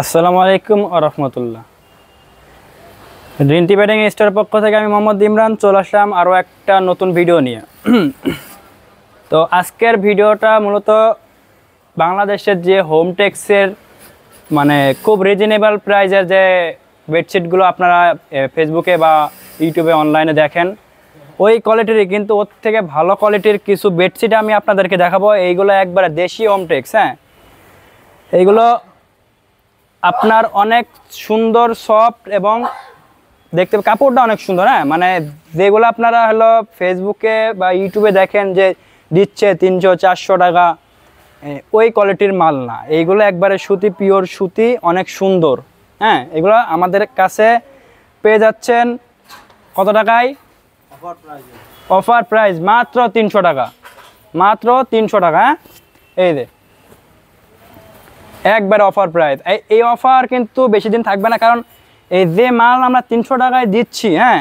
আসসালামু আলাইকুম ওয়া রাহমাতুল্লাহ। রিন্টি বেডিং স্টোর পক্ষ থেকে আমি মোহাম্মদ ইমরান চলে আসলাম আরও একটা নতুন ভিডিও নিয়ে। তো আজকের ভিডিওটা মূলত বাংলাদেশের যে হোম টেক্সের মানে খুব রিজনেবল প্রাইজের যে বেডশিটগুলো আপনারা ফেসবুকে বা ইউটিউবে অনলাইনে দেখেন ওই কোয়ালিটিরই, কিন্তু ওর থেকে ভালো কোয়ালিটির কিছু বেডশিট আমি আপনাদেরকে দেখাবো। এইগুলো একবারে দেশি হোম টেক্স। হ্যাঁ, এইগুলো আপনার অনেক সুন্দর সফট এবং দেখতে কাপড়টা অনেক সুন্দর। হ্যাঁ, মানে যেগুলো আপনারা হলো ফেসবুকে বা ইউটিউবে দেখেন যে দিচ্ছে 300-400 টাকা, ওই কোয়ালিটির মাল না। এইগুলো একবারে সুতি, পিওর সুতি, অনেক সুন্দর। হ্যাঁ, এগুলো আমাদের কাছে পেয়ে যাচ্ছেন কত টাকায়? অফার প্রাইস মাত্র 300 টাকা, মাত্র 300 টাকা। হ্যাঁ, এই যে একবারে অফার প্রাইস। এই অফার কিন্তু বেশি দিন থাকবে না, কারণ এই যে মাল আমরা 300 টাকায় দিচ্ছি, হ্যাঁ,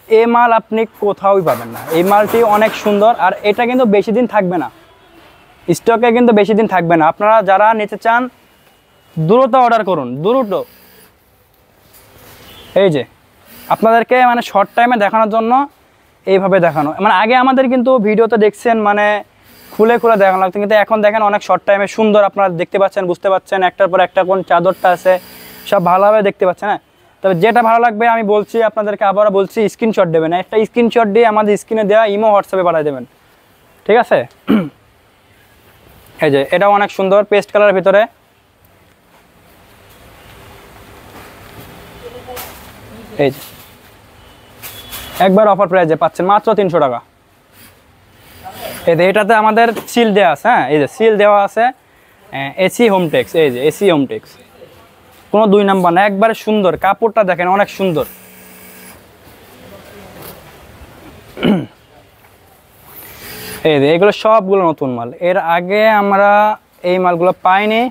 এই মাল আপনি কোথাওই পাবেন না। এই মালটি অনেক সুন্দর, আর এটা কিন্তু বেশি দিন থাকবে না, স্টকে কিন্তু বেশি দিন থাকবে না। আপনারা যারা নিতে চান দ্রুত অর্ডার করুন, দ্রুত। এই যে আপনাদেরকে মানে শর্ট টাইমে দেখানোর জন্য এইভাবে দেখানো, মানে আগে আমাদের কিন্তু ভিডিওতে দেখছেন মানে খুলে খুলে দেখানো লাগতো, কিন্তু এখন দেখেন অনেক শর্ট টাইমে সুন্দর আপনারা দেখতে পাচ্ছেন, বুঝতে পাচ্ছেন একটার পর একটা কোন চাদরটা আছে সব ভালোভাবে দেখতে পাচ্ছেন। হ্যাঁ, তবে যেটা ভালো লাগবে আমি বলছি আপনাদেরকে, আবারও বলছি, স্ক্রিনশট দেবেন। একটা স্ক্রিনশট দিয়ে আমাদের স্ক্রিনে দেওয়া ইমো হোয়াটসঅ্যাপে পাঠিয়ে দেবেন, ঠিক আছে? এই যে এটা অনেক সুন্দর পেস্ট কালারের ভিতরে। এই যে একবার অফার প্রাইসে পাচ্ছেন মাত্র 300 টাকা। এই যে এটাতে আমাদের সিল দেওয়া আছে। হ্যাঁ, এই যে সিল দেওয়া আছে, এসি হোম টেক্স। এই যে এসি হোম টেক্স, কোনো দুই নাম্বার না, একবারে সুন্দর। কাপড়টা দেখেন অনেক সুন্দর। এই যে এগুলো সবগুলো নতুন মাল, এর আগে আমরা এই মালগুলো পাইনি,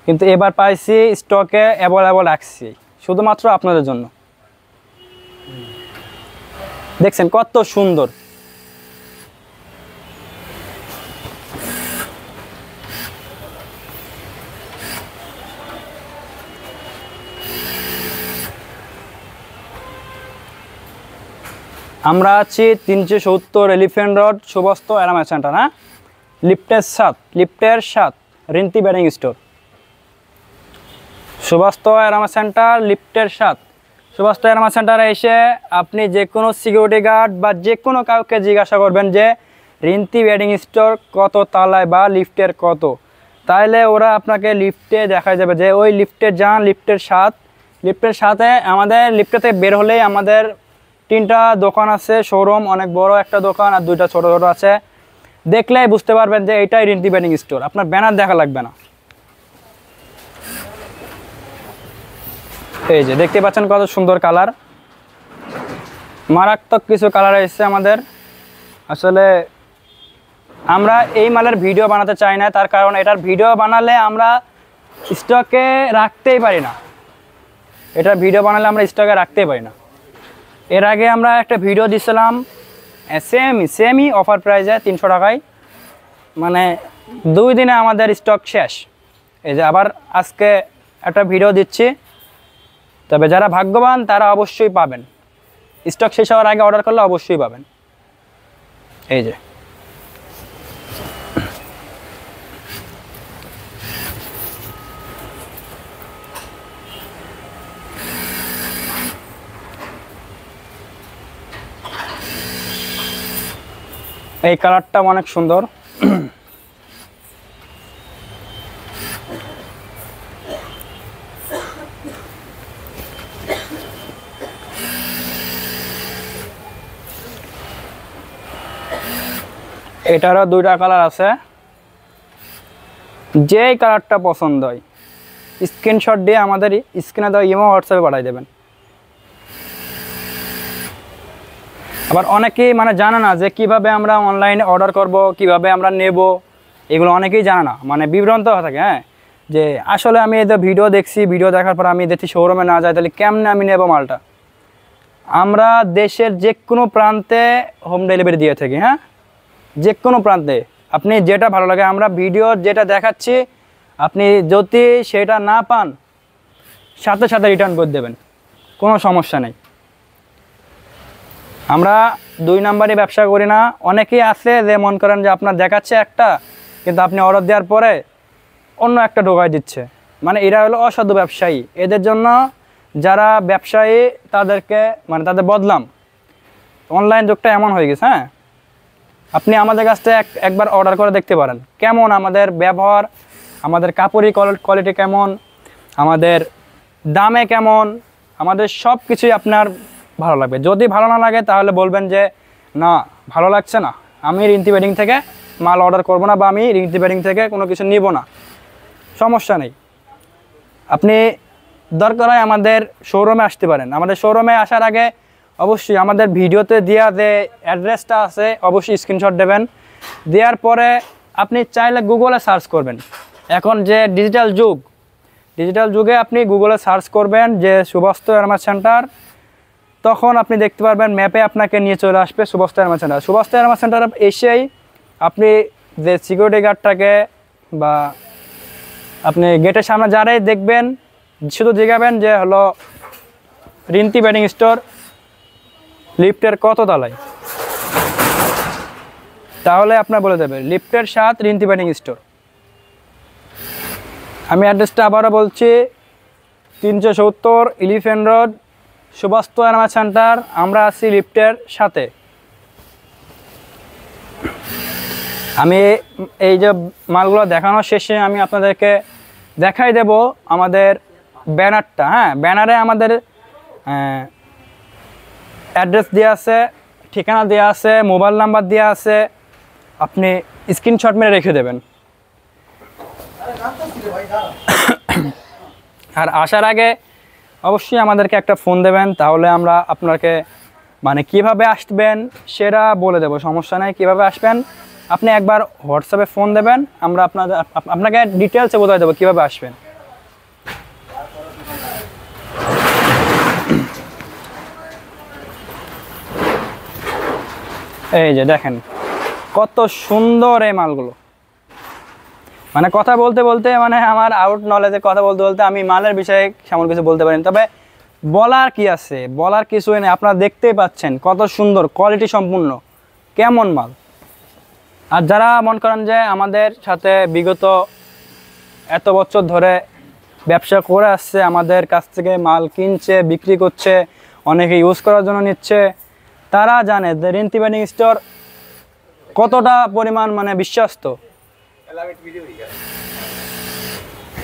কিন্তু এবার পাইছি, স্টকে অ্যাভেলেবল রাখছি শুধুমাত্র আপনাদের জন্য। দেখছেন কত সুন্দর। আমরা আছি 370 এলিফ্যান্ট রোড, সুবস্ত এরামা সেন্টার। হ্যাঁ, লিফটের 7 রিন্টি বেডিং স্টোর, সুবস্ত এরামা সেন্টার, লিফটের 7 সুবস্ত এরামা সেন্টারে এসে আপনি যে কোনো সিকিউরিটি গার্ড বা যে কোনো কাউকে জিজ্ঞাসা করবেন যে রিন্টি বেডিং স্টোর কত তলায় বা লিফটের কত, তাইলে ওরা আপনাকে লিফটে দেখা যাবে যে ওই লিফটে যান, লিফটের 7। লিফটের 7-এ আমাদের লিফটেতে বের হলেই আমাদের 3টা দোকান আছে, শোরুম, অনেক বড় একটা দোকান আর 2টা ছোট ছোট আছে। দেখলেই বুঝতে পারবেন যে এইটাই রিন্টি বেডিং স্টোর, আপনার ব্যানার দেখা লাগবে না। এই যে দেখতে পাচ্ছেন কত সুন্দর কালার, মারাত্মক কিছু কালার এসেছে আমাদের। আসলে আমরা এই মালের ভিডিও বানাতে চাই না, তার কারণ এটার ভিডিও বানালে আমরা স্টকে রাখতেই পারি না। এটার ভিডিও বানালে আমরা স্টকে রাখতেই পারি না। এর আগে আমরা একটা ভিডিও দিছিলাম সেমি অফার প্রাইসে 300 টাকায়, মানে 2 দিনে আমাদের স্টক শেষ। এই যে আবার আজকে একটা ভিডিও দিচ্ছি, তবে যারা ভাগ্যবান তারা অবশ্যই পাবেন, স্টক শেষ হওয়ার আগে অর্ডার করলে অবশ্যই পাবেন। এই যে এই কালারটা অনেক সুন্দর। এটারও 2টা কালার আছে, যেই কালারটা পছন্দ হয় স্ক্রিনশট দিয়ে আমাদের স্ক্রিনে দেওয়া ইমো হোয়াটসঅ্যাপে পাঠিয়ে দেবেন। আবার অনেকেই মানে জানে না যে কিভাবে আমরা অনলাইনে অর্ডার করব, কিভাবে আমরা নেব, এগুলো অনেকেই জানে না, মানে বিভ্রান্ত হয়ে থাকে। হ্যাঁ, যে আসলে আমি এই ভিডিও দেখছি, ভিডিও দেখার পর আমি দেখছি শোরুমে না যাই, তাহলে কেমনে আমি নেব মালটা? আমরা দেশের যে কোনো প্রান্তে হোম ডেলিভারি দিয়ে থাকি। হ্যাঁ, যে কোনো প্রান্তে আপনি যেটা ভালো লাগে, আমরা ভিডিও যেটা দেখাচ্ছি আপনি যদি সেটা না পান সাথে সাথে রিটার্ন করে দেবেন, কোনো সমস্যা নেই। আমরা 2 নাম্বারই ব্যবসা করি না। অনেকেই আছে যে মনে করেন যে আপনার দেখাচ্ছে একটা, কিন্তু আপনি অর্ডার দেওয়ার পরে অন্য একটা ঢোকাই দিচ্ছে, মানে এরা হলো অসাধু ব্যবসায়ী। এদের জন্য যারা ব্যবসায়ী তাদেরকে মানে তাদের বদলাম। অনলাইন যুগটা এমন হয়ে গেছে। হ্যাঁ, আপনি আমাদের কাছ থেকে একবার অর্ডার করে দেখতে পারেন কেমন আমাদের ব্যবহার, আমাদের কাপড়ি কোয়ালিটি কেমন, আমাদের দামে কেমন, আমাদের সব কিছুই আপনার ভালো লাগবে। যদি ভালো না লাগে তাহলে বলবেন যে না ভালো লাগছে না, আমি রিন্তি বেডিং থেকে মাল অর্ডার করব না, বা আমি রিন্তি বেডিং থেকে কোনো কিছু নিব না, সমস্যা নেই। আপনি দরকার হয় আমাদের শোরুমে আসতে পারেন। আমাদের শোরুমে আসার আগে অবশ্যই আমাদের ভিডিওতে দেওয়া যে অ্যাড্রেসটা আছে অবশ্যই স্ক্রিনশট দেবেন। দেওয়ার পরে আপনি চাইলে গুগলে সার্চ করবেন। এখন যে ডিজিটাল যুগে আপনি গুগলে সার্চ করবেন যে সুবস্ত এরমার সেন্টার, তখন আপনি দেখতে পারবেন ম্যাপে আপনাকে নিয়ে চলে আসবে সুবস্ত এরমার সেন্টার। সুবস্ত এরমার সেন্টার এসেই আপনি যে সিকিউরিটি গার্ডটাকে বা আপনি গেটের সামনে যারাই দেখবেন শুধু জিজ্ঞাবেন যে হলো রিন্তি বেডিং স্টোর লিফটের কত তলায়, তাহলে আপনার বলে দেবে লিফটের 7 রিন্তি বেডিং স্টোর। আমি অ্যাড্রেসটা আবারও বলছি, 370 এলিফ্যান্ট রোড, সুবস্ত এরমার সেন্টার। আমরা আছি লিফটের সাথে। আমি এই যে মালগুলো দেখানোর শেষে আমি আপনাদেরকে দেখাই দেব আমাদের ব্যানারটা। হ্যাঁ, ব্যানারে আমাদের অ্যাড্রেস দেওয়া আছে, ঠিকানা দেওয়া আছে, মোবাইল নাম্বার দেওয়া আছে। আপনি স্ক্রিনশট মেরে রেখে দেবেন। আর আসার আগে অবশ্যই আমাদেরকে একটা ফোন দেবেন, তাহলে আমরা আপনাকে মানে কিভাবে আসবেন সেটা বলে দেব, সমস্যা নেই। কিভাবে আসবেন আপনি একবার হোয়াটসঅ্যাপে ফোন দেবেন, আমরা আপনাকে ডিটেলসে বোঝাই দেবো কীভাবে আসবেন। এই যে দেখেন কত সুন্দর এই মালগুলো। মানে কথা বলতে বলতে মানে আমার আউট নলেজে কথা বলতে বলতে আমি মালের বিষয়ে সেমন কিছু বলতে পারিনি, তবে বলার কি আছে, বলার কিছুই নেই। আপনারা দেখতেই পাচ্ছেন কত সুন্দর কোয়ালিটি সম্পূর্ণ কেমন মাল। আর যারা মনে করেন যে আমাদের সাথে বিগত এত বছর ধরে ব্যবসা করে আসছে, আমাদের কাছ থেকে মাল কিনছে, বিক্রি করছে, অনেকে ইউজ করার জন্য নিচ্ছে, তারা জানে যে রিন্তি বেডিং স্টোর কতটা পরিমাণ মানে বিশ্বস্ত।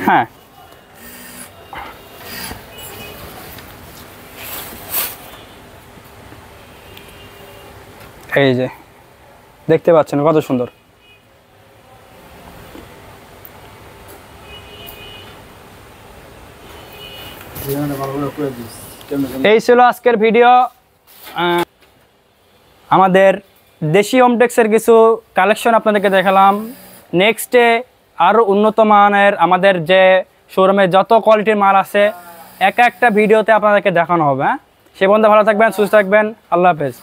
হ্যাঁ, এই যে দেখতে পাচ্ছেন কত সুন্দর। এই ছিল আজকের ভিডিও। আমাদের দেশি হোমটেক্সের কিছু কালেকশন আপনাদেরকে দেখালাম। নেক্সটে আরও উন্নত মানের আমাদের যে শোরুমে যত কোয়ালিটির মাল আছে একটা ভিডিওতে আপনাদেরকে দেখানো হবে। সে পর্যন্ত ভালো থাকবেন, সুস্থ থাকবেন। আল্লাহ হাফেজ।